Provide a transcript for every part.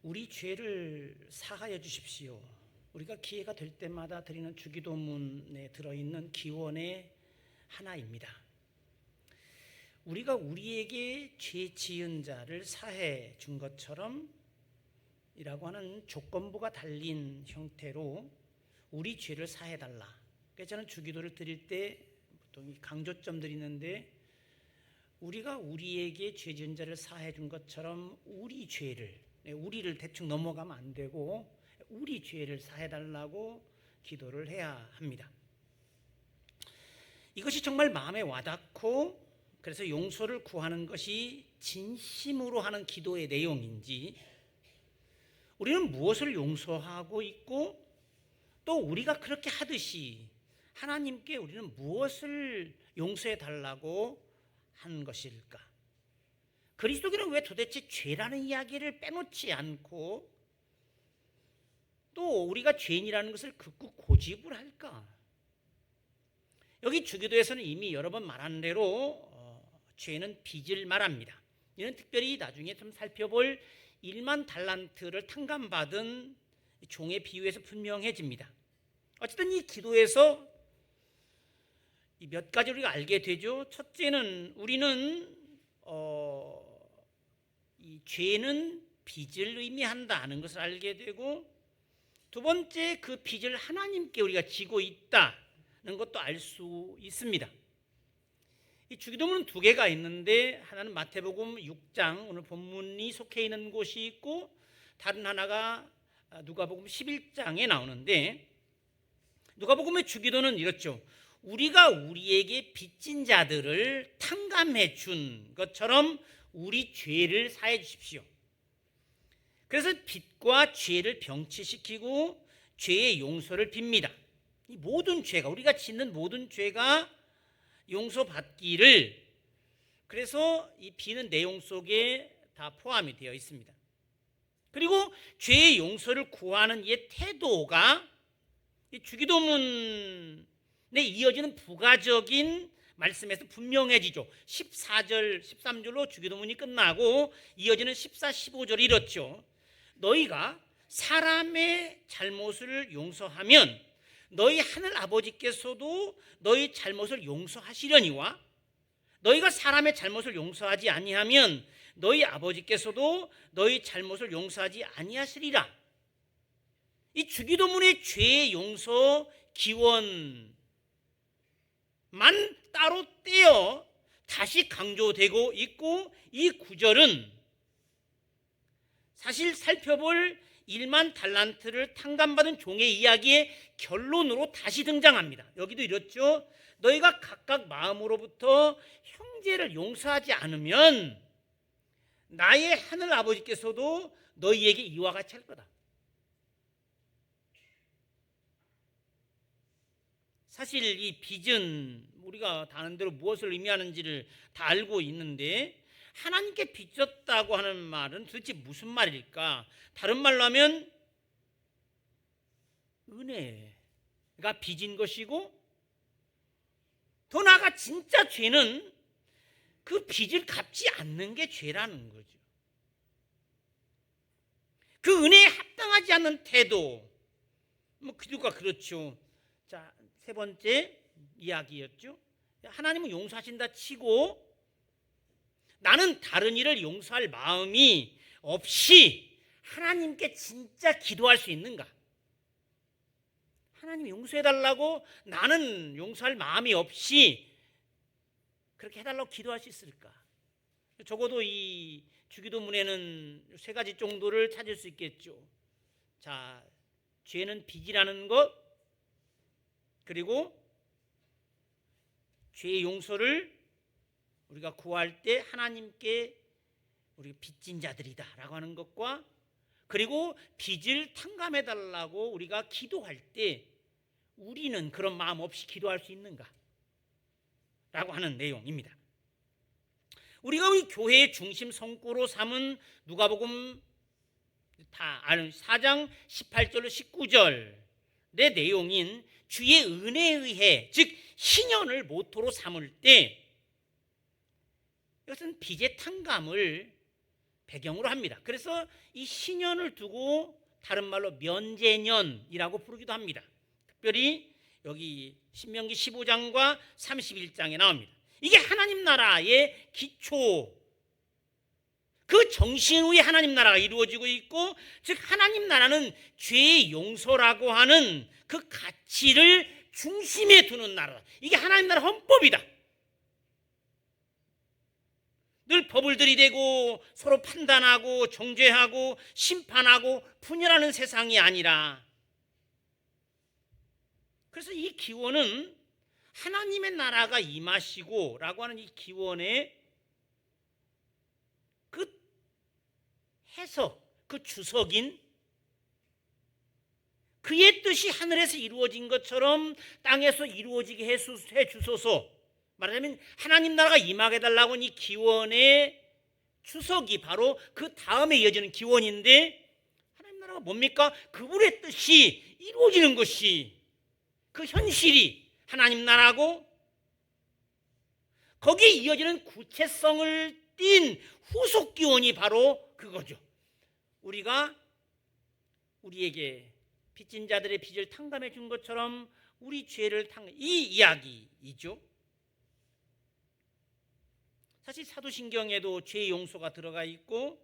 우리 죄를 사하여 주십시오. 우리가 기회가 될 때마다 드리는 주기도문에 들어있는 기원의 하나입니다. 우리가 우리에게 죄 지은 자를 사해 준 것처럼 이라고 하는 조건부가 달린 형태로 우리 죄를 사해 달라. 그래서 저는 주기도를 드릴 때 보통 강조점들이 있는데, 우리가 우리에게 죄 지은 자를 사해 준 것처럼 우리 죄를, 우리를 대충 넘어가면 안 되고 우리 죄를 사해 달라고 기도를 해야 합니다. 이것이 정말 마음에 와닿고 그래서 용서를 구하는 것이 진심으로 하는 기도의 내용인지, 우리는 무엇을 용서하고 있고 또 우리가 그렇게 하듯이 하나님께 우리는 무엇을 용서해 달라고 한 것일까? 그리스도교는 왜 도대체 죄라는 이야기를 빼놓지 않고 또 우리가 죄인이라는 것을 극구 고집을 할까? 여기 주기도에서는 이미 여러 번 말한 대로 죄는 빚을 말합니다. 이는 특별히 나중에 좀 살펴볼 1만 달란트를 탕감받은 종의 비유에서 분명해집니다. 어쨌든 이 기도에서 몇 가지 우리가 알게 되죠. 첫째는 우리는 이 죄는 빚을 의미한다는 것을 알게 되고, 두 번째 그 빚을 하나님께 우리가 지고 있다는 것도 알 수 있습니다. 이 주기도문은 두 개가 있는데, 하나는 마태복음 6장 오늘 본문이 속해 있는 곳이 있고, 다른 하나가 누가복음 11장에 나오는데, 누가복음의 주기도는 이렇죠. 우리가 우리에게 빚진 자들을 탕감해 준 것처럼 우리 죄를 사해 주십시오. 그래서 빚과 죄를 병치시키고 죄의 용서를 빕니다. 이 모든 죄가, 우리가 짓는 모든 죄가 용서받기를, 그래서 이 비는 내용 속에 다 포함이 되어 있습니다. 그리고 죄의 용서를 구하는 이 태도가 이 주기도문에 이어지는 부가적인 말씀에서 분명해지죠. 14절, 13절로 주기도문이 끝나고 이어지는 14, 15절이 이렇죠. 너희가 사람의 잘못을 용서하면 너희 하늘 아버지께서도 너희 잘못을 용서하시려니와, 너희가 사람의 잘못을 용서하지 아니하면 너희 아버지께서도 너희 잘못을 용서하지 아니하시리라. 이 주기도문의 죄 용서 기원만 따로 떼어 다시 강조되고 있고, 이 구절은 사실 살펴볼 1만 달란트를 탕감받은 종의 이야기의 결론으로 다시 등장합니다. 여기도 이렇죠. 너희가 각각 마음으로부터 형제를 용서하지 않으면 나의 하늘 아버지께서도 너희에게 이와 같이 할 거다. 사실 이 빚은 우리가 다 아는 대로 무엇을 의미하는지를 다 알고 있는데, 하나님께 빚졌다고 하는 말은 도대체 무슨 말일까? 다른 말로 하면 은혜가 빚인 것이고, 더 나아가 진짜 죄는 그 빚을 갚지 않는 게 죄라는 거죠. 그 은혜에 합당하지 않는 태도, 기도가 그렇죠. 자, 세 번째 이야기였죠. 하나님은 용서하신다 치고 나는 다른 이를 용서할 마음이 없이 하나님께 진짜 기도할 수 있는가? 하나님 용서해달라고 나는 용서할 마음이 없이 그렇게 해달라고 기도할 수 있을까? 적어도 이 주기도문에는 세 가지 정도를 찾을 수 있겠죠. 자, 죄는 빚이라는 것, 그리고 죄의 용서를 우리가 구할 때 하나님께 우리가 빚진 자들이다 라고 하는 것과, 그리고 빚을 탕감해달라고 우리가 기도할 때 우리는 그런 마음 없이 기도할 수 있는가 라고 하는 내용입니다. 우리가 우리 교회의 중심 성구로 삼은 누가복음 다 아는 4장 18절로 19절의 내용인 주의 은혜에 의해, 즉 희년을 모토로 삼을 때 이것은 빚의 탕감을 배경으로 합니다. 그래서 이 신년을 두고 다른 말로 면제년이라고 부르기도 합니다. 특별히 여기 신명기 15장과 31장에 나옵니다. 이게 하나님 나라의 기초, 그 정신 위에 하나님 나라가 이루어지고 있고, 즉 하나님 나라는 죄의 용서라고 하는 그 가치를 중심에 두는 나라다. 이게 하나님 나라 헌법이다. 늘 법을 들이대고 서로 판단하고 정죄하고 심판하고 분열하는 세상이 아니라, 그래서 이 기원은 하나님의 나라가 임하시고 라고 하는 이 기원의 그 해석, 그 주석인, 그의 뜻이 하늘에서 이루어진 것처럼 땅에서 이루어지게 해 주소서. 말하자면 하나님 나라가 임하게 달라고 하는 이 기원의 주석이 바로 그 다음에 이어지는 기원인데, 하나님 나라가 뭡니까? 그분의 뜻이 이루어지는 것이, 그 현실이 하나님 나라고, 거기에 이어지는 구체성을 띤 후속 기원이 바로 그거죠. 우리에게 빚진 자들의 빚을 탕감해 준 것처럼 우리 죄를 이 이야기이죠. 사실 사도신경에도 죄의 용서가 들어가 있고,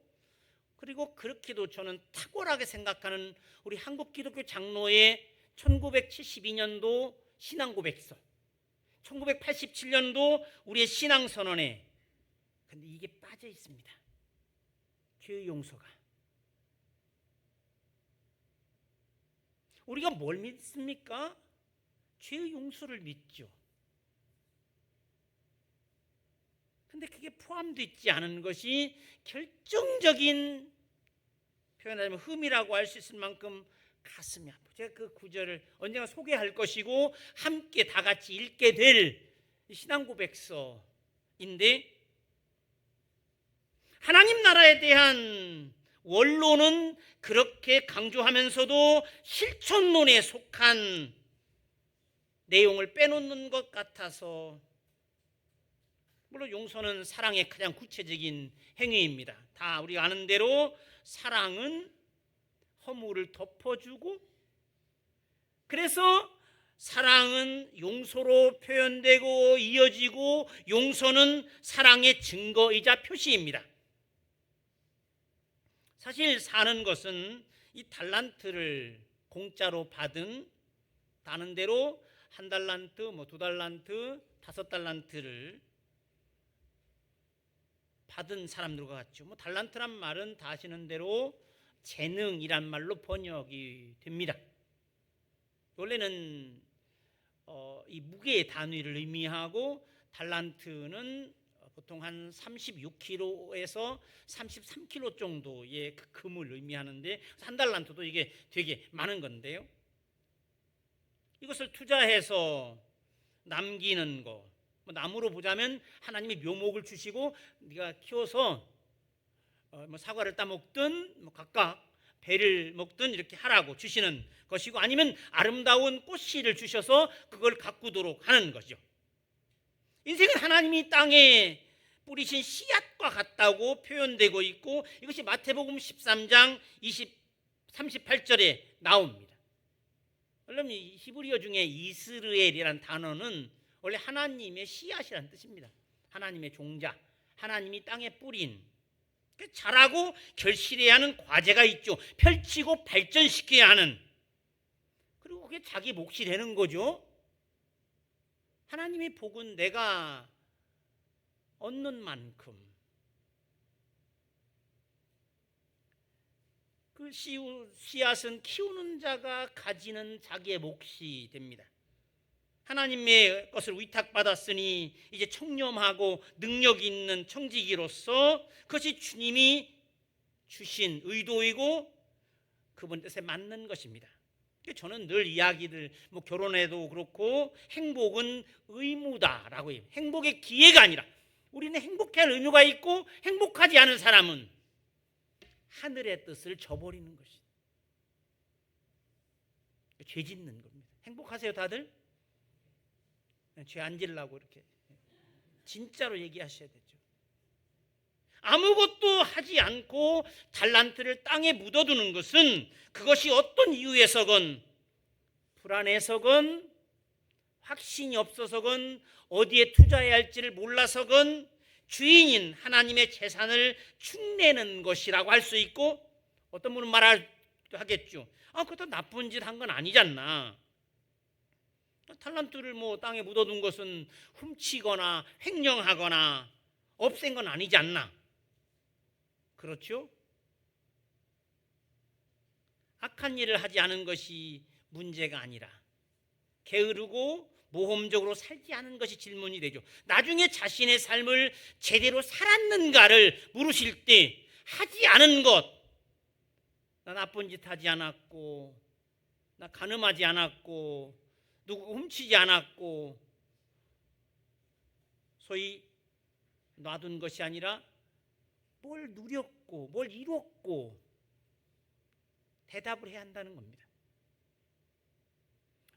그리고 그렇게도 저는 탁월하게 생각하는 우리 한국 기독교 장로의 1972년도 신앙고백서, 1987년도 우리의 신앙선언에, 근데 이게 빠져 있습니다. 죄의 용서가. 우리가 뭘 믿습니까? 죄의 용서를 믿죠. 근데 그게 포함되어 있지 않은 것이 결정적인, 표현하자면 흠이라고 할 수 있을 만큼 가슴이 아프고, 제가 그 구절을 언젠가 소개할 것이고 함께 다 같이 읽게 될 신앙고백서인데, 하나님 나라에 대한 원론은 그렇게 강조하면서도 실천론에 속한 내용을 빼놓는 것 같아서, 물론 용서는 사랑의 가장 구체적인 행위입니다. 다 우리가 아는 대로 사랑은 허물을 덮어주고, 그래서 사랑은 용서로 표현되고 이어지고, 용서는 사랑의 증거이자 표시입니다. 사실 사는 것은 이 달란트를 공짜로 받은, 다는 대로 1달란트, 2달란트, 5달란트를 받은 사람들과 같죠. 달란트란 말은 다 아시는 대로 재능이란 말로 번역이 됩니다. 원래는 이 무게의 단위를 의미하고, 달란트는 보통 한 36kg에서 33kg 정도의 그 금을 의미하는데, 1달란트도 이게 되게 많은 건데요. 이것을 투자해서 남기는 거, 나무로 보자면 하나님이 묘목을 주시고 네가 키워서 사과를 따먹든 각각 배를 먹든 이렇게 하라고 주시는 것이고, 아니면 아름다운 꽃씨를 주셔서 그걸 가꾸도록 하는 거죠. 인생은 하나님이 땅에 뿌리신 씨앗과 같다고 표현되고 있고, 이것이 마태복음 13장 38절에 나옵니다. 물론 히브리어 중에 이스라엘이라는 단어는 원래 하나님의 씨앗이라는 뜻입니다. 하나님의 종자, 하나님이 땅에 뿌린, 자라고 결실해야 하는 과제가 있죠. 펼치고 발전시켜야 하는, 그리고 그게 자기 몫이 되는 거죠. 하나님의 복은 내가 얻는 만큼, 그 씨앗은 키우는 자가 가지는 자기의 몫이 됩니다. 하나님의 것을 위탁받았으니 이제 청렴하고 능력 있는 청지기로서 그것이 주님이 주신 의도이고 그분 뜻에 맞는 것입니다. 저는 늘 이야기들, 결혼해도 그렇고 행복은 의무다라고 해요. 행복의 기회가 아니라, 우리는 행복해야 할 의무가 있고, 행복하지 않은 사람은 하늘의 뜻을 저버리는 것이다. 죄 짓는 겁니다. 행복하세요 다들? 죄 안 지려고 이렇게 진짜로 얘기하셔야 되죠. 아무것도 하지 않고 달란트를 땅에 묻어두는 것은 그것이 어떤 이유에서건 불안해서건 확신이 없어서건 어디에 투자해야 할지를 몰라서건 주인인 하나님의 재산을 축내는 것이라고 할 수 있고, 어떤 분은 말하겠죠. 그것도 나쁜 짓 한 건 아니잖아. 달란트를 땅에 묻어둔 것은 훔치거나 횡령하거나 없앤 건 아니지 않나. 그렇죠? 악한 일을 하지 않은 것이 문제가 아니라 게으르고 모험적으로 살지 않은 것이 질문이 되죠. 나중에 자신의 삶을 제대로 살았는가를 물으실 때 하지 않은 것, 나 나쁜 짓 하지 않았고, 나 간음하지 않았고, 누구 훔치지 않았고, 소위 놔둔 것이 아니라 뭘 누렸고 뭘 이뤘고 대답을 해야 한다는 겁니다.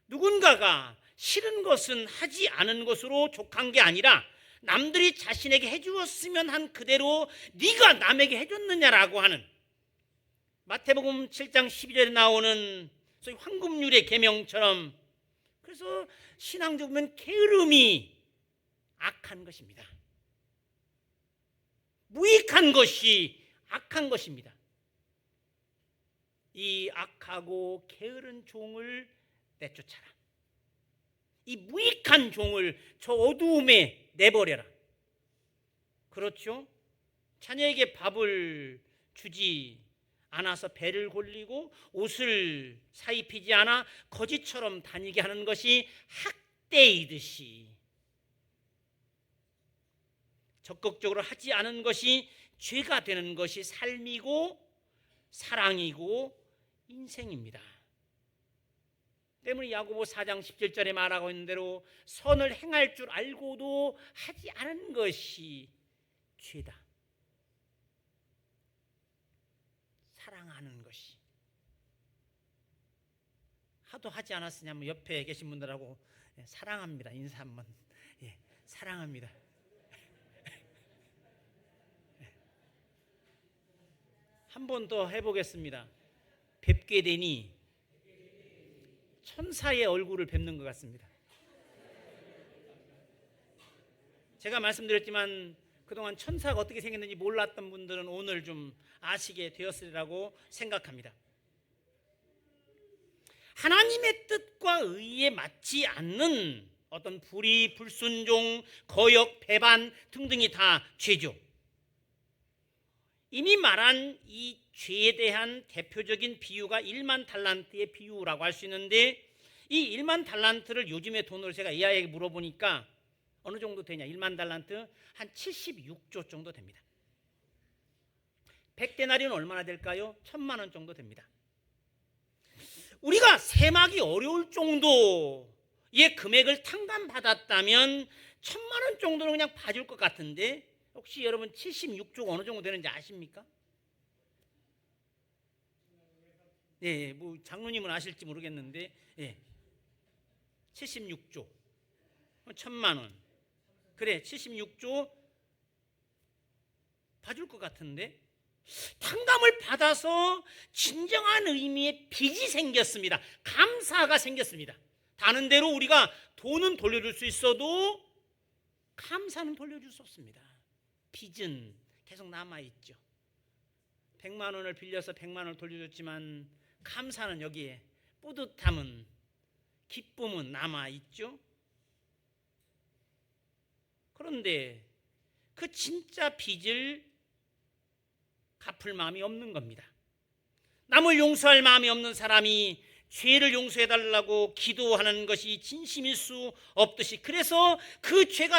누군가가 싫은 것은 하지 않은 것으로 족한 게 아니라 남들이 자신에게 해주었으면 한 그대로 네가 남에게 해줬느냐라고 하는, 마태복음 7장 12절에 나오는 소위 황금률의 계명처럼, 그래서 신앙적으로 게으름이 악한 것입니다. 무익한 것이 악한 것입니다. 이 악하고 게으른 종을 내쫓아라. 이 무익한 종을 저 어두움에 내버려라. 그렇죠? 자녀에게 밥을 주지 않아서 배를 골리고 옷을 사입히지 않아 거지처럼 다니게 하는 것이 학대이듯이 적극적으로 하지 않은 것이 죄가 되는 것이 삶이고 사랑이고 인생입니다. 때문에 야고보 4장 17절에 말하고 있는 대로 선을 행할 줄 알고도 하지 않은 것이 죄다. 사랑하는 것이. 하도 하지 않았으냐면 옆에 계신 분들하고 사랑합니다. 인사 한번. 사랑합니다. 한 번 더 해보겠습니다. 뵙게 되니 천사의 얼굴을 뵙는 것 같습니다. 제가 말씀드렸지만 그동안 천사가 어떻게 생겼는지 몰랐던 분들은 오늘 좀 아시게 되었으리라고 생각합니다. 하나님의 뜻과 의에 맞지 않는 어떤 불의, 불순종, 거역, 배반 등등이 다 죄죠. 이미 말한 이 죄에 대한 대표적인 비유가 1만 달란트의 비유라고 할 수 있는데, 이 1만 달란트를 요즘의 돈으로 제가 이 아이에게 물어보니까 어느 정도 되냐? 1만 달란트 한 76조 정도 됩니다. 100데나리온 얼마나 될까요? 1000만 원 정도 됩니다. 우리가 세막이 어려울 정도의 금액을 탕감받았다면 1000만 원 정도는 그냥 봐줄 것 같은데, 혹시 여러분 76조가 어느 정도 되는지 아십니까? 뭐 장로님은 아실지 모르겠는데, 76조 1000만 원, 그래 76조 봐줄 것 같은데, 탕감을 받아서 진정한 의미의 빚이 생겼습니다. 감사가 생겼습니다. 다른 대로 우리가 돈은 돌려줄 수 있어도 감사는 돌려줄 수 없습니다. 빚은 계속 남아있죠. 100만 원을 빌려서 100만 원을 돌려줬지만 감사는 여기에, 뿌듯함은, 기쁨은 남아있죠. 그런데 그 진짜 빚을 갚을 마음이 없는 겁니다. 남을 용서할 마음이 없는 사람이 죄를 용서해달라고 기도하는 것이 진심일 수 없듯이, 그래서 그 죄가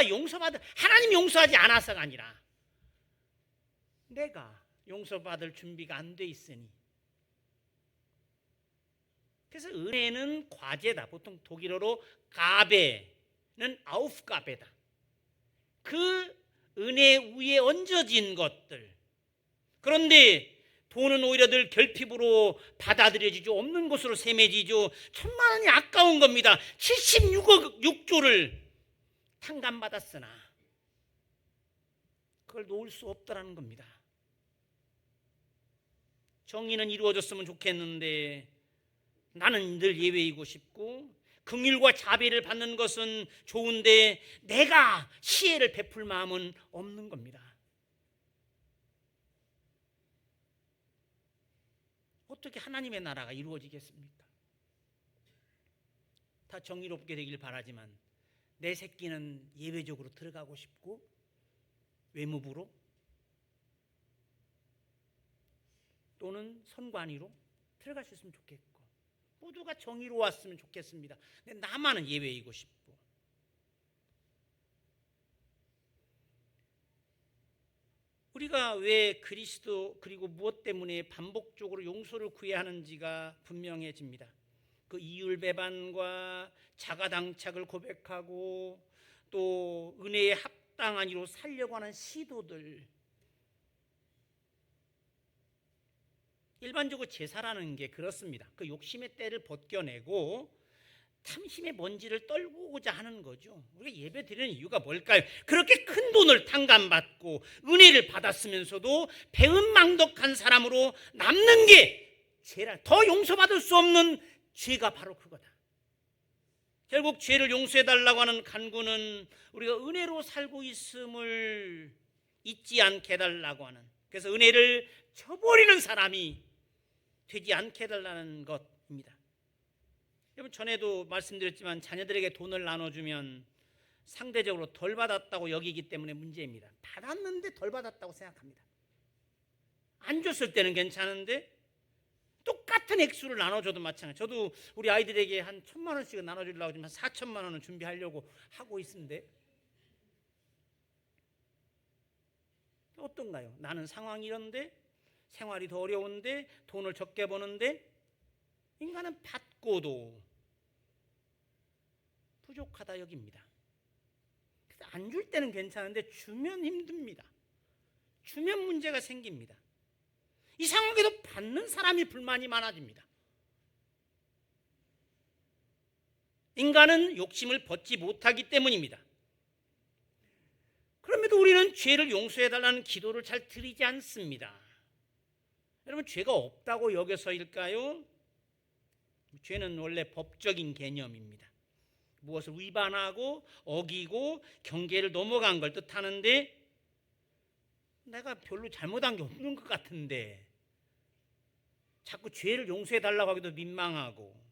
하나님 용서하지 않아서가 아니라 내가 용서받을 준비가 안 돼 있으니. 그래서 은혜는 과제다. 보통 독일어로 가베는 아우프가베다. 그 은혜 위에 얹어진 것들. 그런데 돈은 오히려 늘 결핍으로 받아들여지죠. 없는 것으로 셈해지죠. 1000만 원이 아까운 겁니다. 76조를 탕감받았으나 그 그걸 놓을 수 없다라는 겁니다. 정의는 이루어졌으면 좋겠는데 나는 늘 예외이고 싶고, 긍휼과 자비를 받는 것은 좋은데 내가 시혜를 베풀 마음은 없는 겁니다. 어떻게 하나님의 나라가 이루어지겠습니까? 다 정의롭게 되길 바라지만 내 새끼는 예외적으로 들어가고 싶고, 외무부로 또는 선관위로 들어갈 수 있으면 좋겠고, 모두가 정의로웠으면 좋겠습니다. 근데 나만은 예외이고 싶고. 우리가 왜 그리스도 그리고 무엇 때문에 반복적으로 용서를 구해야 하는지가 분명해집니다. 그 이율배반과 자가당착을 고백하고 또 은혜에 합당한 이로 살려고 하는 시도들, 일반적으로 제사라는 게 그렇습니다. 그 욕심의 때를 벗겨내고 탐심의 먼지를 떨구고자 하는 거죠. 우리가 예배 드리는 이유가 뭘까요? 그렇게 큰 돈을 탕감받고 은혜를 받았으면서도 배은망덕한 사람으로 남는 게 죄라. 더 용서받을 수 없는 죄가 바로 그거다. 결국 죄를 용서해달라고 하는 간구는 우리가 은혜로 살고 있음을 잊지 않게 해달라고 하는, 그래서 은혜를 저버리는 사람이 되지 않게 해달라는 것입니다. 여러분, 전에도 말씀드렸지만 자녀들에게 돈을 나눠주면 상대적으로 덜 받았다고 여기기 때문에 문제입니다. 받았는데 덜 받았다고 생각합니다. 안 줬을 때는 괜찮은데 똑같은 액수를 나눠줘도 마찬가지. 저도 우리 아이들에게 한 1,000만 원씩은 나눠주려고 하지만 4,000만 원은 준비하려고 하고 있는데 어떤가요? 나는 상황이 이런데, 생활이 더 어려운데, 돈을 적게 버는데, 인간은 받고도 부족하다 여깁니다. 안 줄 때는 괜찮은데 주면 힘듭니다. 주면 문제가 생깁니다. 이상하게도 받는 사람이 불만이 많아집니다. 인간은 욕심을 벗지 못하기 때문입니다. 그럼에도 우리는 죄를 용서해달라는 기도를 잘 드리지 않습니다. 여러분, 죄가 없다고 여겨서일까요? 죄는 원래 법적인 개념입니다. 무엇을 위반하고 어기고 경계를 넘어간 걸 뜻하는데, 내가 별로 잘못한 게 없는 것 같은데 자꾸 죄를 용서해달라고 하기도 민망하고,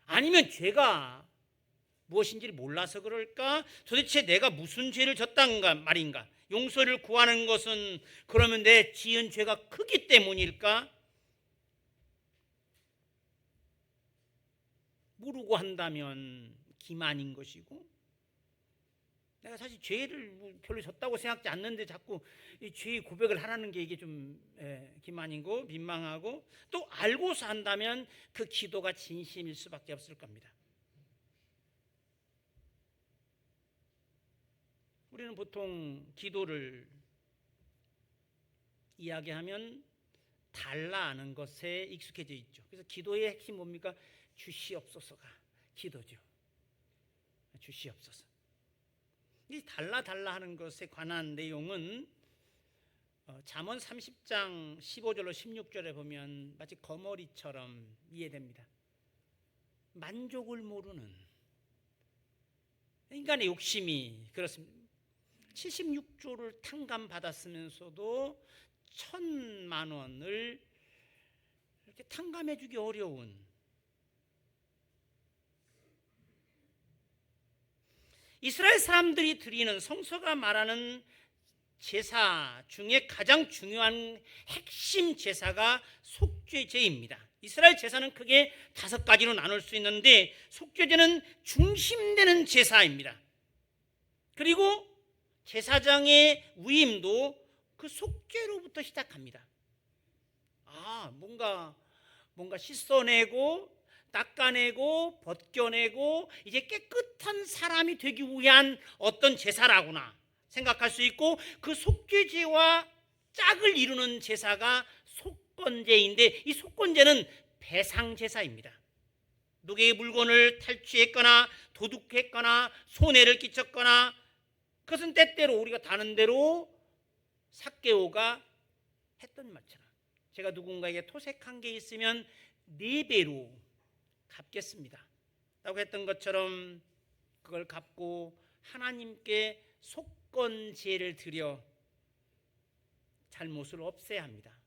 아니면 죄가 무엇인지를 몰라서 그럴까? 도대체 내가 무슨 죄를 졌단가 말인가? 용서를 구하는 것은 그러면 내 지은 죄가 크기 때문일까? 모르고 한다면 기만인 것이고, 내가 사실 죄를 별로 졌다고 생각지 않는데 자꾸 이 죄의 고백을 하라는 게 이게 좀 기만이고 민망하고, 또 알고서 한다면 그 기도가 진심일 수밖에 없을 겁니다. 우리는 보통 기도를 이야기하면 달라하는 것에 익숙해져 있죠. 그래서 기도의 핵심 뭡니까? 주시옵소서가 기도죠. 주시옵소서. 이 달라 하는 것에 관한 내용은 잠언 30장 15절로 16절에 보면 마치 거머리처럼 이해됩니다. 만족을 모르는 인간의 욕심이 그렇습니다. 76조를 탕감받았으면서도 1,000만 원을 이렇게 탕감해주기 어려운, 이스라엘 사람들이 드리는 성서가 말하는 제사 중에 가장 중요한 핵심 제사가 속죄제입니다. 이스라엘 제사는 크게 5가지로 나눌 수 있는데 속죄제는 중심되는 제사입니다. 그리고 제사장의 위임도 그 속죄로부터 시작합니다. 뭔가 씻어내고 닦아내고 벗겨내고 이제 깨끗한 사람이 되기 위한 어떤 제사라구나 생각할 수 있고, 그 속죄제와 짝을 이루는 제사가 속건제인데, 이 속건제는 배상제사입니다. 누구의 물건을 탈취했거나 도둑했거나 손해를 끼쳤거나 그것은 때때로 우리가 다는 대로 삭개오가 했던 말처럼 제가 누군가에게 토색한 게 있으면 4배로 갚겠습니다 라고 했던 것처럼 그걸 갚고 하나님께 속건제를 드려 잘못을 없애야 합니다.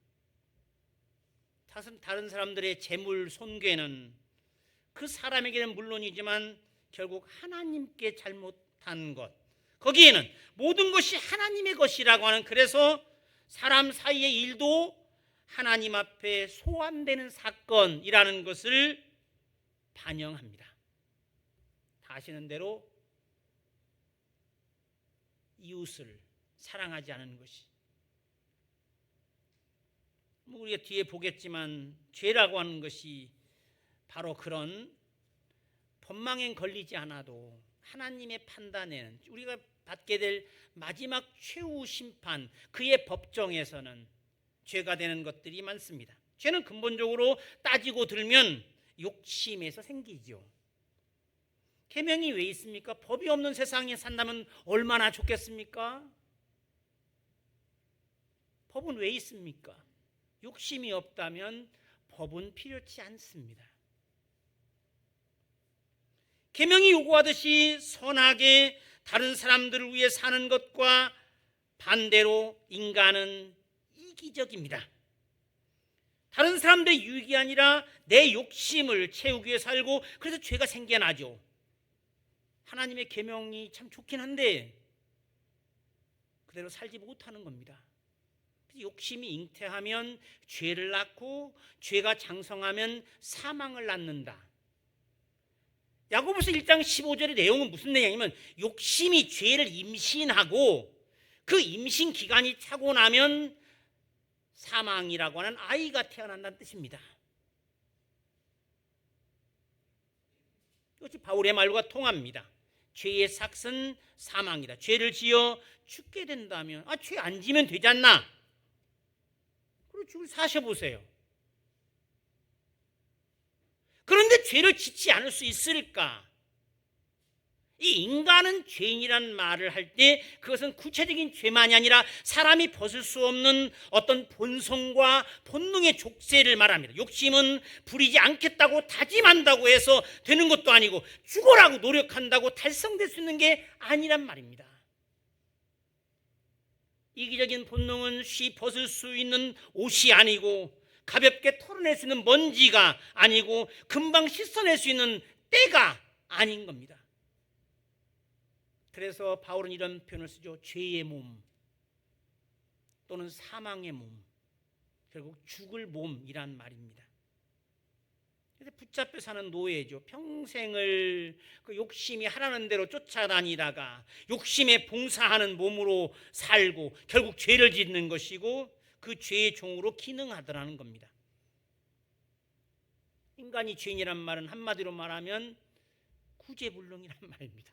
다른 사람들의 재물 손괴는 그 사람에게는 물론이지만 결국 하나님께 잘못한 것, 거기에는 모든 것이 하나님의 것이라고 하는, 그래서 사람 사이의 일도 하나님 앞에 소환되는 사건이라는 것을 반영합니다. 다 아시는 대로 이웃을 사랑하지 않은 것이, 우리가 뒤에 보겠지만 죄라고 하는 것이 바로 그런 법망에 걸리지 않아도 하나님의 판단에는 우리가 받게 될 마지막 최후 심판, 그의 법정에서는 죄가 되는 것들이 많습니다. 죄는 근본적으로 따지고 들면 욕심에서 생기죠. 계명이 왜 있습니까? 법이 없는 세상에 산다면 얼마나 좋겠습니까? 법은 왜 있습니까? 욕심이 없다면 법은 필요치 않습니다. 계명이 요구하듯이 선하게 다른 사람들을 위해 사는 것과 반대로 인간은 이기적입니다. 다른 사람들의 유익이 아니라 내 욕심을 채우기 위해 살고, 그래서 죄가 생겨나죠. 하나님의 계명이 참 좋긴 한데 그대로 살지 못하는 겁니다. 욕심이 잉태하면 죄를 낳고, 죄가 장성하면 사망을 낳는다. 야고보서 1장 15절의 내용은 무슨 내용이냐면, 욕심이 죄를 임신하고 그 임신 기간이 차고 나면 사망이라고 하는 아이가 태어난다는 뜻입니다. 이것이 바울의 말과 통합니다. 죄의 삭은 사망이다. 죄를 지어 죽게 된다면 죄 안 지면 되지 않나? 그리고 죽을 사셔보세요. 그런데 죄를 짓지 않을 수 있을까? 이 인간은 죄인이라는 말을 할 때 그것은 구체적인 죄만이 아니라 사람이 벗을 수 없는 어떤 본성과 본능의 족쇄를 말합니다. 욕심은 부리지 않겠다고 다짐한다고 해서 되는 것도 아니고, 죽어라고 노력한다고 달성될 수 있는 게 아니란 말입니다. 이기적인 본능은 쉽이 벗을 수 있는 옷이 아니고, 가볍게 털어낼 수 있는 먼지가 아니고, 금방 씻어낼 수 있는 때가 아닌 겁니다. 그래서 바울은 이런 표현을 쓰죠. 죄의 몸 또는 사망의 몸, 결국 죽을 몸이란 말입니다. 그래서 붙잡혀 사는 노예죠. 평생을 그 욕심이 하라는 대로 쫓아다니다가 욕심에 봉사하는 몸으로 살고 결국 죄를 짓는 것이고, 그 죄의 종으로 기능하더라는 겁니다. 인간이 죄인이란 말은 한마디로 말하면 구제불능이란 말입니다.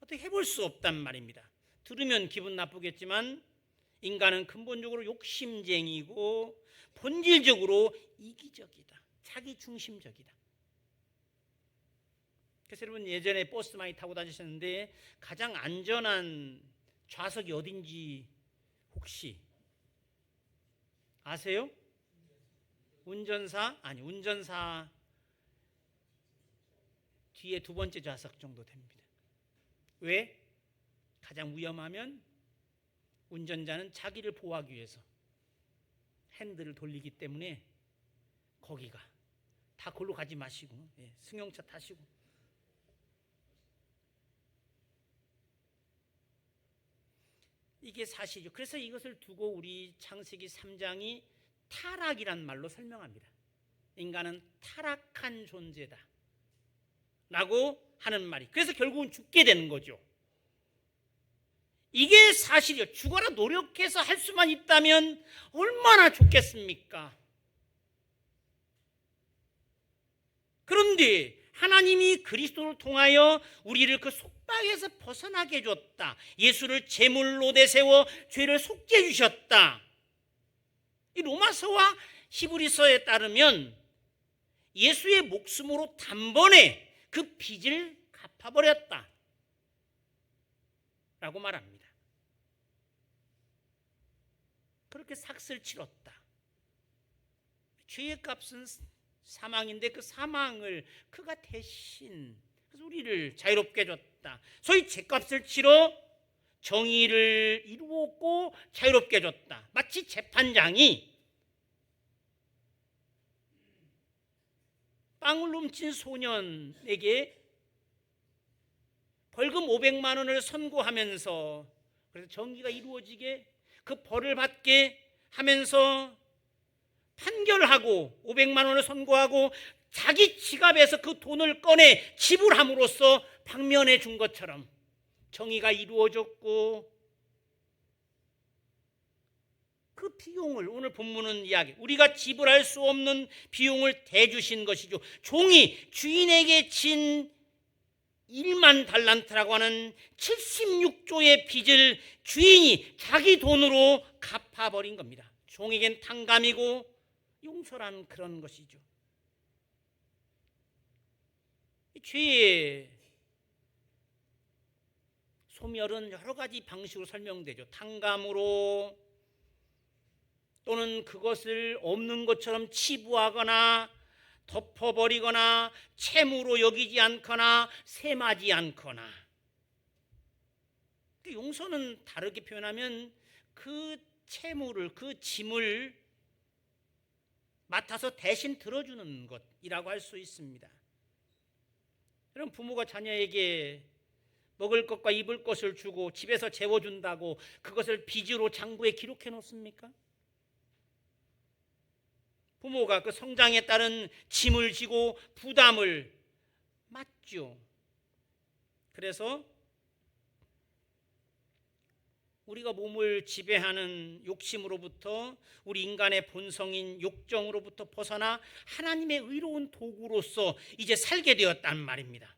어떻게 해볼 수 없단 말입니다. 들으면 기분 나쁘겠지만 인간은 근본적으로 욕심쟁이고 본질적으로 이기적이다. 자기중심적이다. 그래서 여러분 예전에 버스 많이 타고 다니셨는데 가장 안전한 좌석이 어딘지 혹시 아세요? 운전사 뒤에 2번째 좌석 정도 됩니다. 왜? 가장 위험하면 운전자는 자기를 보호하기 위해서 핸들을 돌리기 때문에 거기가 다 골로 가지 마시고 승용차 타시고. 이게 사실이죠. 그래서 이것을 두고 우리 창세기 3장이 타락이란 말로 설명합니다. 인간은 타락한 존재다 라고 하는 말이, 그래서 결국은 죽게 되는 거죠. 이게 사실이요. 죽어라 노력해서 할 수만 있다면 얼마나 좋겠습니까? 그런데 하나님이 그리스도를 통하여 우리를 그 속박에서 벗어나게 해줬다. 예수를 제물로 내세워 죄를 속죄해 주셨다. 이 로마서와 히브리서에 따르면 예수의 목숨으로 단번에 그 빚을 갚아버렸다. 라고 말합니다. 그렇게 삭슬 치렀다. 죄의 값은 사망인데 그 사망을 그가 대신 그래서 우리를 자유롭게 줬다. 소위 죄값을 치러 정의를 이루었고 자유롭게 줬다. 마치 재판장이 빵을 훔친 소년에게 벌금 500만 원을 선고하면서 그래서 정의가 이루어지게 그 벌을 받게 하면서 판결하고 500만 원을 선고하고 자기 지갑에서 그 돈을 꺼내 지불함으로써 방면해 준 것처럼 정의가 이루어졌고 그 비용을 오늘 본문은 이야기 우리가 지불할 수 없는 비용을 대주신 것이죠. 종이 주인에게 진 1만 달란트라고 하는 76조의 빚을 주인이 자기 돈으로 갚아버린 겁니다. 종에겐 탕감이고 용서란 그런 것이죠. 죄의 소멸은 여러 가지 방식으로 설명되죠. 탕감으로 또는 그것을 없는 것처럼 치부하거나 덮어버리거나 채무로 여기지 않거나 세마지 않거나. 용서는 다르게 표현하면 그 채무를 그 짐을 맡아서 대신 들어주는 것이라고 할 수 있습니다. 그럼 부모가 자녀에게 먹을 것과 입을 것을 주고 집에서 재워준다고 그것을 빚으로 장부에 기록해 놓습니까? 부모가 그 성장에 따른 짐을 지고 부담을 맡죠. 그래서 우리가 몸을 지배하는 욕심으로부터 우리 인간의 본성인 욕정으로부터 벗어나 하나님의 의로운 도구로서 이제 살게 되었단 말입니다.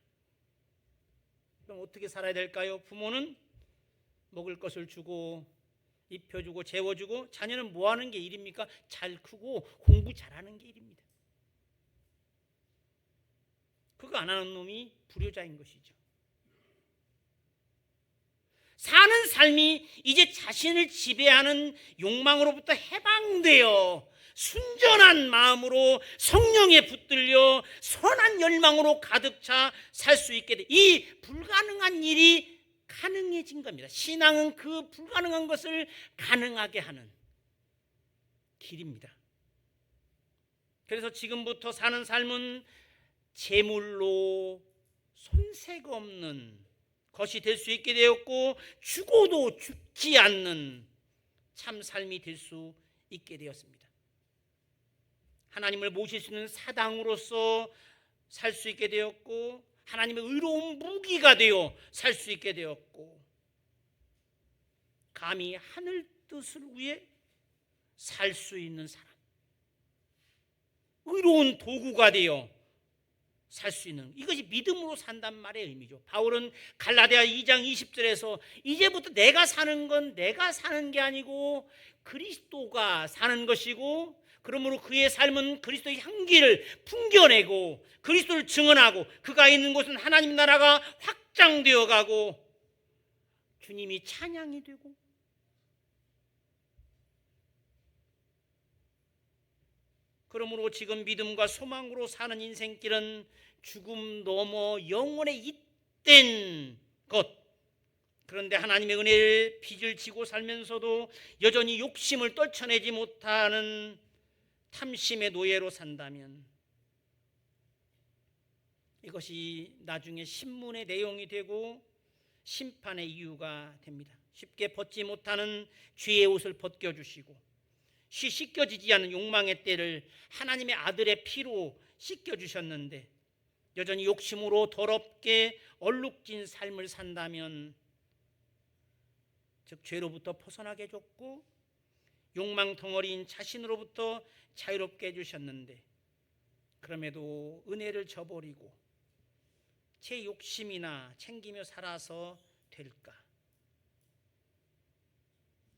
그럼 어떻게 살아야 될까요? 부모는 먹을 것을 주고 입혀주고 재워주고 자녀는 뭐 하는 게 일입니까? 잘 크고 공부 잘하는 게 일입니다. 그거 안 하는 놈이 불효자인 것이죠. 사는 삶이 이제 자신을 지배하는 욕망으로부터 해방되어 순전한 마음으로 성령에 붙들려 선한 열망으로 가득 차 살 수 있게 돼. 이 불가능한 일이 가능해진 겁니다. 신앙은 그 불가능한 것을 가능하게 하는 길입니다. 그래서 지금부터 사는 삶은 재물로 손색 없는 것이 될 수 있게 되었고 죽어도 죽지 않는 참 삶이 될 수 있게 되었습니다. 하나님을 모실 수 있는 사당으로서 살 수 있게 되었고 하나님의 의로운 무기가 되어 살 수 있게 되었고 감히 하늘 뜻을 위해 살 수 있는 사람, 의로운 도구가 되어 살 수 있는 이것이 믿음으로 산단 말의 의미죠. 바울은 갈라디아 2장 20절에서 이제부터 내가 사는 건 내가 사는 게 아니고 그리스도가 사는 것이고 그러므로 그의 삶은 그리스도의 향기를 풍겨내고 그리스도를 증언하고 그가 있는 곳은 하나님 나라가 확장되어 가고 주님이 찬양이 되고 그러므로 지금 믿음과 소망으로 사는 인생길은 죽음 넘어 영원에 잇된 것. 그런데 하나님의 은혜의 빚을 지고 살면서도 여전히 욕심을 떨쳐내지 못하는 탐심의 노예로 산다면 이것이 나중에 신문의 내용이 되고 심판의 이유가 됩니다. 쉽게 벗지 못하는 죄의 옷을 벗겨주시고 씻겨지지 않는 욕망의 때를 하나님의 아들의 피로 씻겨주셨는데 여전히 욕심으로 더럽게 얼룩진 삶을 산다면 즉 죄로부터 벗어나게 해줬고 욕망 덩어리인 자신으로부터 자유롭게 해주셨는데 그럼에도 은혜를 저버리고 제 욕심이나 챙기며 살아서 될까?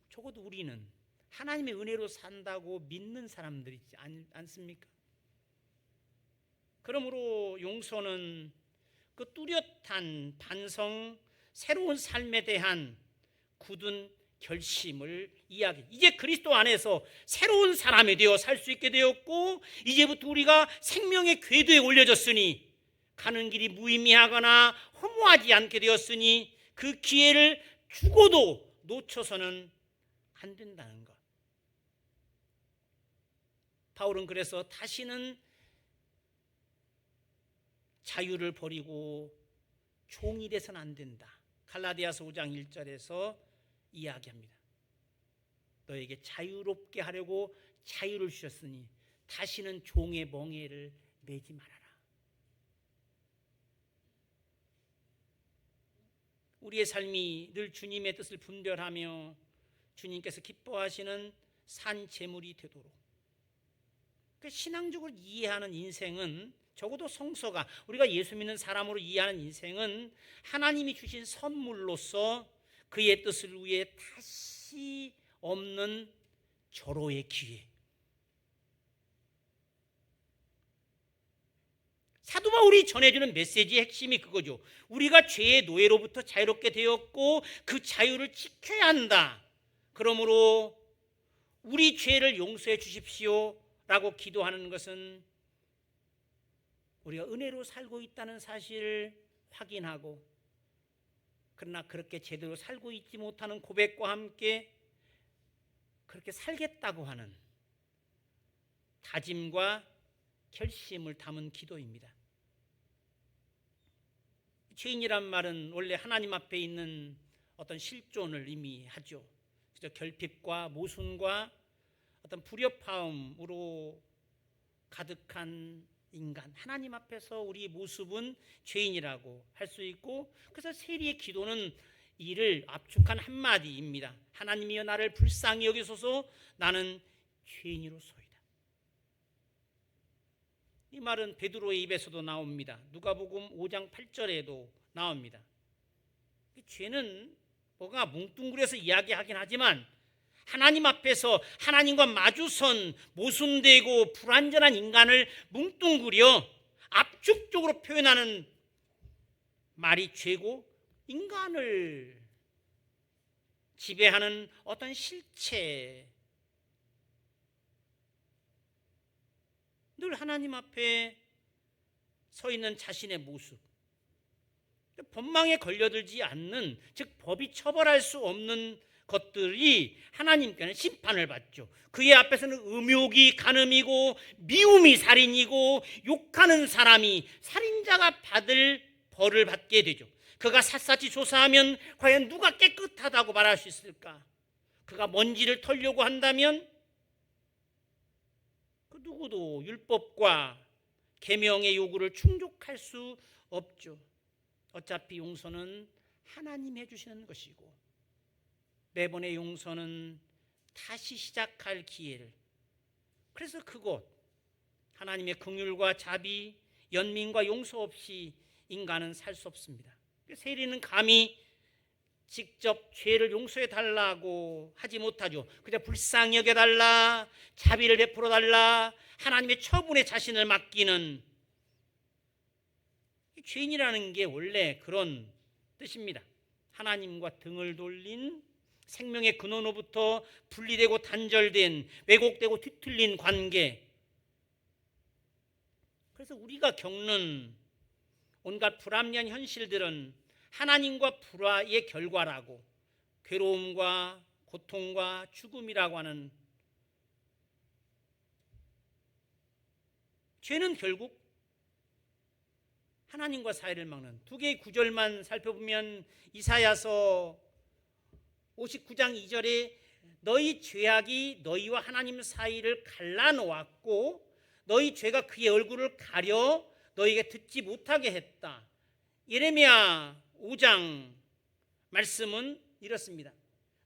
적어도 우리는 하나님의 은혜로 산다고 믿는 사람들이지 않습니까? 그러므로 용서는 그 뚜렷한 반성, 새로운 삶에 대한 굳은 결심을 이야기. 이제 그리스도 안에서 새로운 사람이 되어 살 수 있게 되었고, 이제부터 우리가 생명의 궤도에 올려졌으니 가는 길이 무의미하거나 허무하지 않게 되었으니 그 기회를 죽어도 놓쳐서는 안 된다는 것. 바울은 그래서 다시는 자유를 버리고 종이 돼서는 안 된다. 갈라디아서 5장 1절에서 이야기합니다. 너에게 자유롭게 하려고 자유를 주셨으니 다시는 종의 멍에를 매지 말아라. 우리의 삶이 늘 주님의 뜻을 분별하며 주님께서 기뻐하시는 산 제물이 되도록, 신앙적으로 이해하는 인생은, 적어도 성서가, 우리가 예수 믿는 사람으로 이해하는 인생은 하나님이 주신 선물로서 그의 뜻을 위해 다시 없는 절호의 기회. 사도 바울이 전해주는 메시지의 핵심이 그거죠. 우리가 죄의 노예로부터 자유롭게 되었고 그 자유를 지켜야 한다. 그러므로 우리 죄를 용서해 주십시오 라고 기도하는 것은 우리가 은혜로 살고 있다는 사실을 확인하고, 그러나 그렇게 제대로 살고 있지 못하는 고백과 함께 그렇게 살겠다고 하는 다짐과 결심을 담은 기도입니다. 죄인이란 말은 원래 하나님 앞에 있는 어떤 실존을 의미하죠. 결핍과 모순과 어떤 불협화음으로 가득한 인간, 하나님 앞에서 우리 모습은 죄인이라고 할 수 있고, 그래서 세리의 기도는 이를 압축한 한마디입니다. 하나님이여 나를 불쌍히 여기소서, 나는 죄인으로소이다. 이 말은 베드로의 입에서도 나옵니다. 누가복음 5장 8절에도 나옵니다. 죄는 뭐가 뭉뚱그려서 이야기하긴 하지만 하나님 앞에서 하나님과 마주선 모순되고 불완전한 인간을 뭉뚱그려 압축적으로 표현하는 말이 죄고, 인간을 지배하는 어떤 실체, 늘 하나님 앞에 서 있는 자신의 모습, 법망에 걸려들지 않는, 즉 법이 처벌할 수 없는 것들이 하나님께는 심판을 받죠. 그의 앞에서는 음욕이 간음이고 미움이 살인이고, 욕하는 사람이, 살인자가 받을 벌을 받게 되죠. 그가 샅샅이 조사하면 과연 누가 깨끗하다고 말할 수 있을까? 그가 먼지를 털려고 한다면 그 누구도 율법과 계명의 요구를 충족할 수 없죠. 어차피 용서는 하나님 해주시는 것이고, 매번의 용서는 다시 시작할 기회를, 그래서 그곳 하나님의 긍휼과 자비, 연민과 용서 없이 인간은 살 수 없습니다. 세리는 감히 직접 죄를 용서해 달라고 하지 못하죠. 그냥 불쌍히 여겨달라, 자비를 베풀어 달라, 하나님의 처분에 자신을 맡기는, 죄인이라는 게 원래 그런 뜻입니다. 하나님과 등을 돌린, 생명의 근원으로부터 분리되고 단절된, 왜곡되고 뒤틀린 관계. 그래서 우리가 겪는 온갖 불합리한 현실들은 하나님과 불화의 결과라고, 괴로움과 고통과 죽음이라고 하는, 죄는 결국 하나님과 사이를 막는, 두 개의 구절만 살펴보면 이사야서 59장 2절에 너희 죄악이 너희와 하나님 사이를 갈라놓았고 너희 죄가 그의 얼굴을 가려 너희에게 듣지 못하게 했다. 예레미야 5장 말씀은 이렇습니다.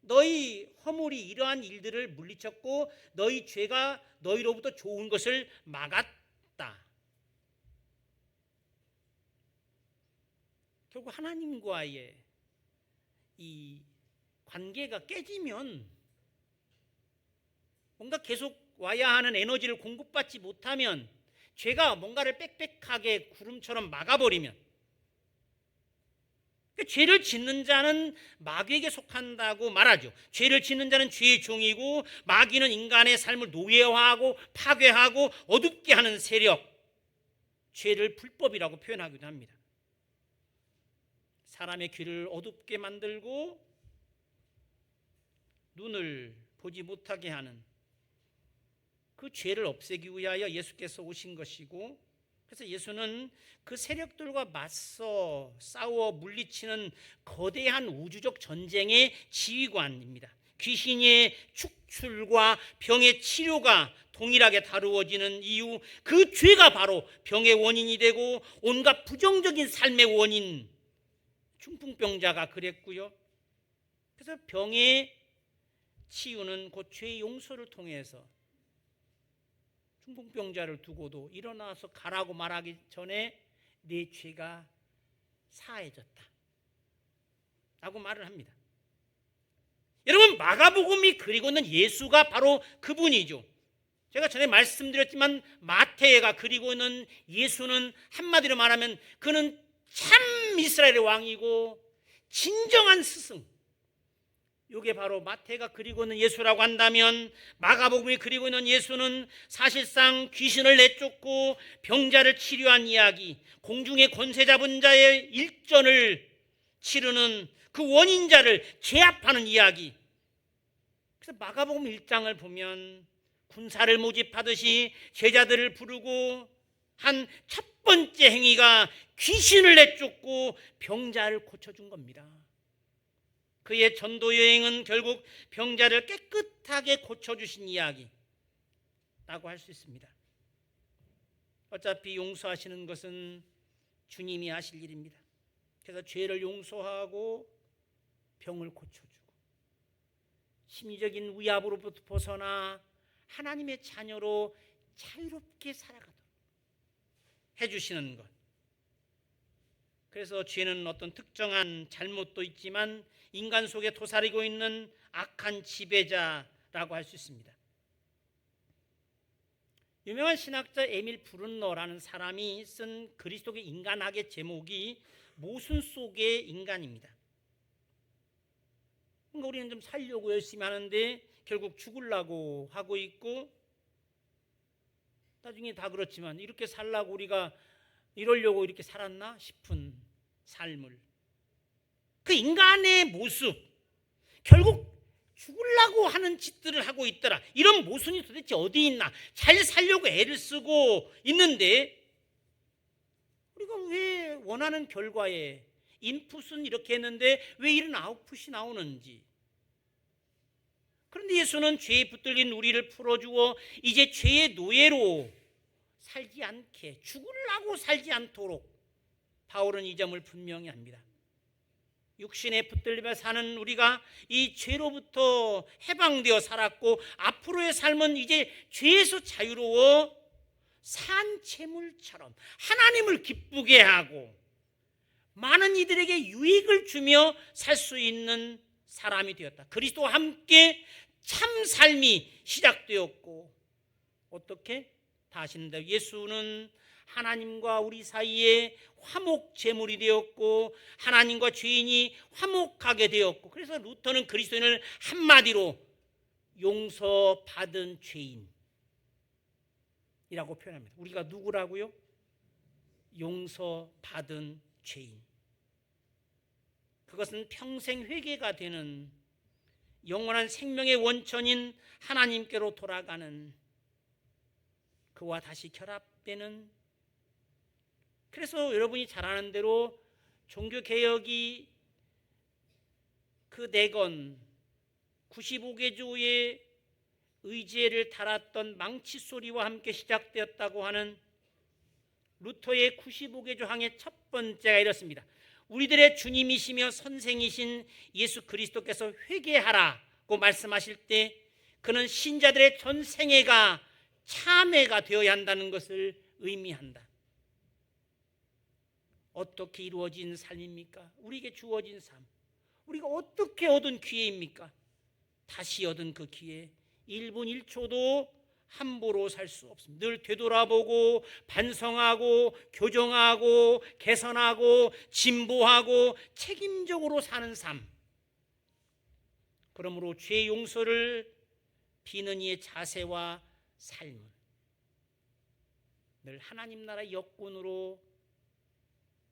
너희 허물이 이러한 일들을 물리쳤고 너희 죄가 너희로부터 좋은 것을 막았다. 결국 하나님과의 이 관계가 깨지면, 뭔가 계속 와야 하는 에너지를 공급받지 못하면, 죄가 뭔가를 빽빽하게 구름처럼 막아버리면, 그러니까 죄를 짓는 자는 마귀에게 속한다고 말하죠. 죄를 짓는 자는 죄의 종이고 마귀는 인간의 삶을 노예화하고 파괴하고 어둡게 하는 세력, 죄를 불법이라고 표현하기도 합니다. 사람의 귀를 어둡게 만들고 눈을 보지 못하게 하는 그 죄를 없애기 위하여 예수께서 오신 것이고, 그래서 예수는 그 세력들과 맞서 싸워 물리치는 거대한 우주적 전쟁의 지휘관입니다. 귀신의 축출과 병의 치료가 동일하게 다루어지는 이유, 그 죄가 바로 병의 원인이 되고 온갖 부정적인 삶의 원인, 중풍병자가 그랬고요. 그래서 병의 치유는 곧 죄의 용서를 통해서 중풍병자를 두고도 일어나서 가라고 말하기 전에 내 죄가 사해졌다 라고 말을 합니다. 여러분, 마가복음이 그리고 있는 예수가 바로 그분이죠. 제가 전에 말씀드렸지만 마태가 그리고 있는 예수는 한마디로 말하면 그는 참 이스라엘의 왕이고 진정한 스승. 이게 바로 마태가 그리고 있는 예수라고 한다면, 마가복음이 그리고 있는 예수는 사실상 귀신을 내쫓고 병자를 치료한 이야기, 공중의 권세 잡은 자의 일전을 치르는 그 원인자를 제압하는 이야기. 그래서 마가복음 1장을 보면 군사를 모집하듯이 제자들을 부르고 한 첫 번째 행위가 귀신을 내쫓고 병자를 고쳐준 겁니다. 그의 전도 여행은 결국 병자를 깨끗하게 고쳐주신 이야기라고 할 수 있습니다. 어차피 용서하시는 것은 주님이 하실 일입니다. 그래서 죄를 용서하고 병을 고쳐주고 심리적인 위압으로부터 벗어나 하나님의 자녀로 자유롭게 살아가도록 해주시는 것. 그래서 죄는 어떤 특정한 잘못도 있지만 인간 속에 도사리고 있는 악한 지배자라고 할 수 있습니다. 유명한 신학자 에밀 브룬너라는 사람이 쓴 그리스도의 인간학의 제목이 모순 속의 인간입니다. 그러니까 우리는 좀 살려고 열심히 하는데 결국 죽으려고 하고 있고, 나중에 다 그렇지만 이렇게 살라고 우리가 이러려고 이렇게 살았나 싶은 삶을, 그 인간의 모습, 결국 죽으려고 하는 짓들을 하고 있더라. 이런 모순이 도대체 어디 있나? 잘 살려고 애를 쓰고 있는데 우리가 왜 원하는 결과에 인풋은 이렇게 했는데 왜 이런 아웃풋이 나오는지. 그런데 예수는 죄에 붙들린 우리를 풀어주어 이제 죄의 노예로 살지 않게, 죽으려고 살지 않도록 바울은 이 점을 분명히 합니다. 육신에 붙들리며 사는 우리가 이 죄로부터 해방되어 살았고 앞으로의 삶은 이제 죄에서 자유로워 산 채물처럼 하나님을 기쁘게 하고 많은 이들에게 유익을 주며 살 수 있는 사람이 되었다. 그리스도와 함께 참 삶이 시작되었고, 어떻게? 다 아시는데 예수는 하나님과 우리 사이에 화목 제물이 되었고 하나님과 죄인이 화목하게 되었고, 그래서 루터는 그리스도인을 한마디로 용서받은 죄인이라고 표현합니다. 우리가 누구라고요? 용서받은 죄인. 그것은 평생 회개가 되는 영원한 생명의 원천인 하나님께로 돌아가는, 그와 다시 결합되는. 그래서 여러분이 잘 아는 대로 종교개혁이 그 내건 95개조의 의제를 달았던 망치 소리와 함께 시작되었다고 하는 루터의 95개조 항의 첫 번째가 이렇습니다. 우리들의 주님이시며 선생이신 예수 그리스도께서 회개하라고 말씀하실 때 그는 신자들의 전 생애가 참회가 되어야 한다는 것을 의미한다. 어떻게 이루어진 삶입니까? 우리에게 주어진 삶, 우리가 어떻게 얻은 기회입니까? 다시 얻은 그 기회, 1분 1초도 함부로 살 수 없습니다. 늘 되돌아보고 반성하고 교정하고 개선하고 진보하고 책임적으로 사는 삶. 그러므로 죄 용서를 비는 이의 자세와 삶은 늘 하나님 나라 역군으로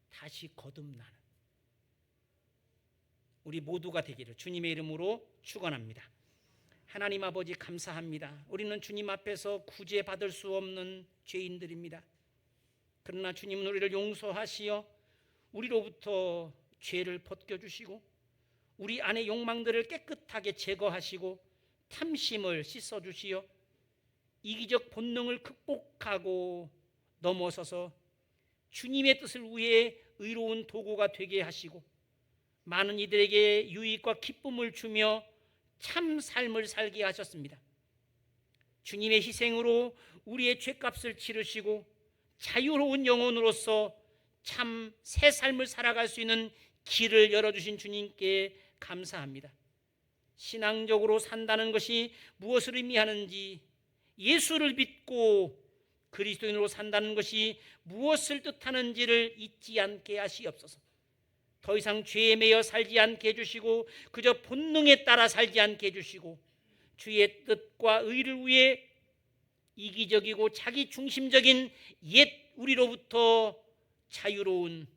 다시 거듭나는 우리 모두가 되기를 주님의 이름으로 축원합니다. 하나님 아버지 감사합니다. 우리는 주님 앞에서 구제받을 수 없는 죄인들입니다. 그러나 주님은 우리를 용서하시어 우리로부터 죄를 벗겨주시고 우리 안의 욕망들을 깨끗하게 제거하시고 탐심을 씻어주시어 이기적 본능을 극복하고 넘어서서 주님의 뜻을 위해 의로운 도구가 되게 하시고 많은 이들에게 유익과 기쁨을 주며 참 삶을 살게 하셨습니다. 주님의 희생으로 우리의 죄값을 치르시고 자유로운 영혼으로서 참 새 삶을 살아갈 수 있는 길을 열어주신 주님께 감사합니다. 신앙적으로 산다는 것이 무엇을 의미하는지, 예수를 믿고 그리스도인으로 산다는 것이 무엇을 뜻하는지를 잊지 않게 하시옵소서. 더 이상 죄에 매여 살지 않게 해주시고 그저 본능에 따라 살지 않게 해주시고 주의 뜻과 의를 위해 이기적이고 자기 중심적인 옛 우리로부터 자유로운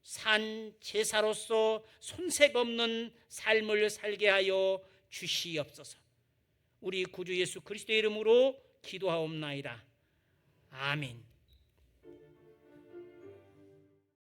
산 제사로서 손색 없는 삶을 살게 하여 주시옵소서. 우리 구주 예수 그리스도의 이름으로 기도하옵나이다. 아멘.